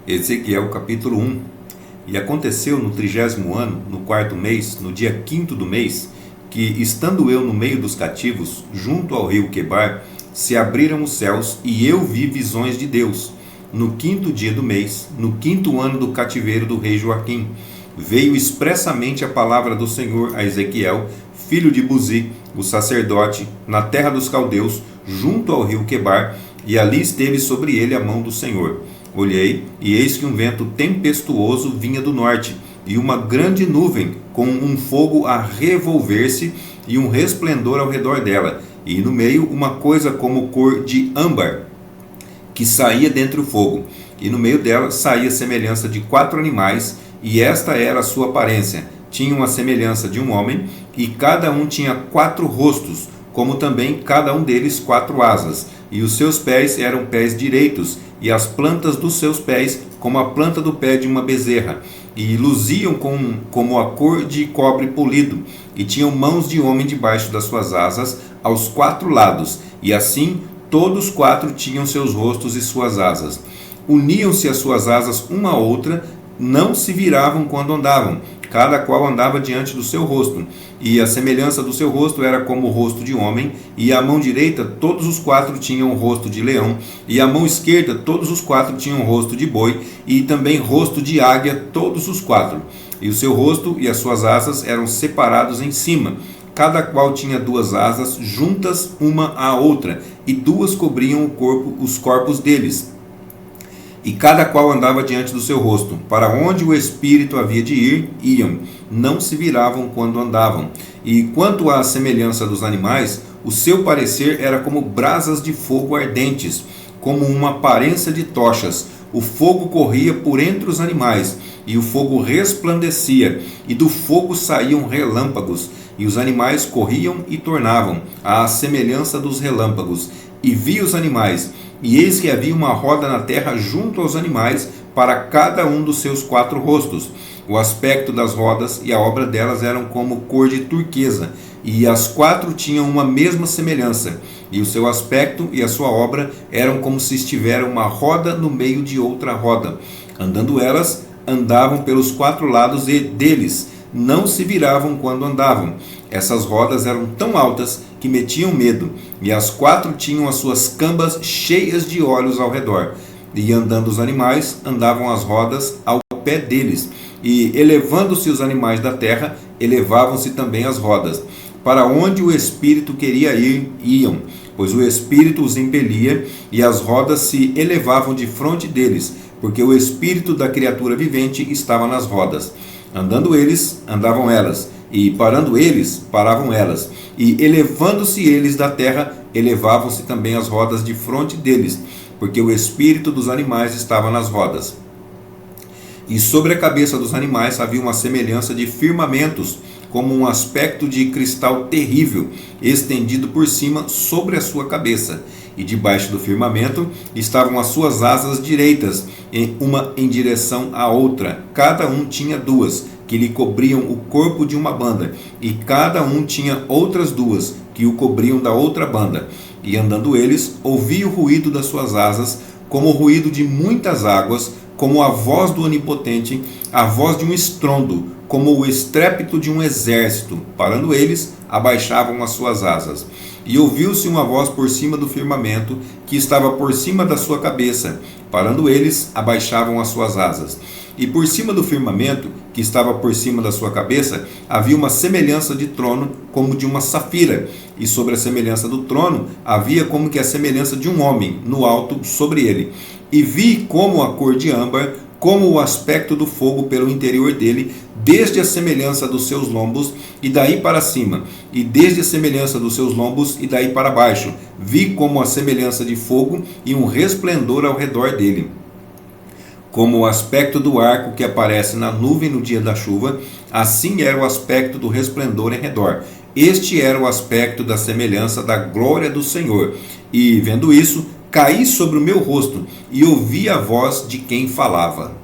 Ezequiel capítulo 1. E aconteceu no 30º ano, no 4º mês, no dia 5º do mês, que, estando eu no meio dos cativos, junto ao rio Quebar, se abriram os céus, e eu vi visões de Deus. No 5º dia do mês, no 5º ano do cativeiro do rei Joaquim, veio expressamente a palavra do Senhor a Ezequiel, filho de Buzi, o sacerdote, na terra dos caldeus, junto ao rio Quebar, e ali esteve sobre ele a mão do Senhor. Olhei, e eis que um vento tempestuoso vinha do norte, e uma grande nuvem, com um fogo a revolver-se, e um resplendor ao redor dela, e no meio uma coisa como cor de âmbar, que saía dentre o fogo, e no meio dela saía semelhança de 4 animais, e esta era a sua aparência. Tinham a semelhança de um homem, e cada um tinha 4 rostos, como também cada um deles 4 asas, e os seus pés eram pés direitos, e as plantas dos seus pés como a planta do pé de uma bezerra, e luziam como a cor de cobre polido, e tinham mãos de homem debaixo das suas asas, aos 4 lados, e assim todos 4 tinham seus rostos e suas asas. Uniam-se as suas asas uma à outra, não se viravam quando andavam, cada qual andava diante do seu rosto, e a semelhança do seu rosto era como o rosto de homem, e a mão direita todos os 4 tinham o rosto de leão, e a mão esquerda todos os 4 tinham o rosto de boi, e também rosto de águia todos os 4. E o seu rosto e as suas asas eram separados em cima, cada qual tinha 2 asas juntas uma à outra, e 2 cobriam os corpos deles. E cada qual andava diante do seu rosto. Para onde o espírito havia de ir, iam. Não se viravam quando andavam. E quanto à semelhança dos animais, o seu parecer era como brasas de fogo ardentes, como uma aparência de tochas. O fogo corria por entre os animais, e o fogo resplandecia, e do fogo saíam relâmpagos, e os animais corriam e tornavam, à semelhança dos relâmpagos. E vi os animais, e eis que havia uma roda na terra junto aos animais, para cada um dos seus 4 rostos. O aspecto das rodas e a obra delas eram como cor de turquesa, e as 4 tinham uma mesma semelhança, e o seu aspecto e a sua obra eram como se estivera uma roda no meio de outra roda. Andando elas, andavam pelos 4 lados deles, não se viravam quando andavam. Essas rodas eram tão altas que metiam medo, e as 4 tinham as suas cambas cheias de olhos ao redor. E andando os animais, andavam as rodas ao pé deles, e elevando-se os animais da terra, elevavam-se também as rodas. Para onde o espírito queria ir, iam, pois o espírito os impelia, e as rodas se elevavam de frente deles, porque o espírito da criatura vivente estava nas rodas. Andando eles, andavam elas, e parando eles, paravam elas, e elevando-se eles da terra, elevavam-se também as rodas de frente deles, porque o espírito dos animais estava nas rodas. E sobre a cabeça dos animais havia uma semelhança de firmamentos, como um aspecto de cristal terrível, estendido por cima sobre a sua cabeça. E debaixo do firmamento estavam as suas asas direitas, uma em direção à outra. Cada um tinha 2, que lhe cobriam o corpo de uma banda, e cada um tinha outras 2, que o cobriam da outra banda. E andando eles, ouvi o ruído das suas asas, como o ruído de muitas águas, como a voz do Onipotente, a voz de um estrondo, como o estrépito de um exército. Parando eles, abaixavam as suas asas. E ouviu-se uma voz por cima do firmamento, que estava por cima da sua cabeça. Parando eles, abaixavam as suas asas. E por cima do firmamento, que estava por cima da sua cabeça, havia uma semelhança de trono, como de uma safira. E sobre a semelhança do trono, havia como que a semelhança de um homem, no alto, sobre ele. E vi como a cor de âmbar, como o aspecto do fogo pelo interior dele, desde a semelhança dos seus lombos e daí para cima, e desde a semelhança dos seus lombos e daí para baixo. Vi como a semelhança de fogo e um resplendor ao redor dele. Como o aspecto do arco que aparece na nuvem no dia da chuva, assim era o aspecto do resplendor em redor. Este era o aspecto da semelhança da glória do Senhor. E, vendo isso, caí sobre o meu rosto e ouvi a voz de quem falava.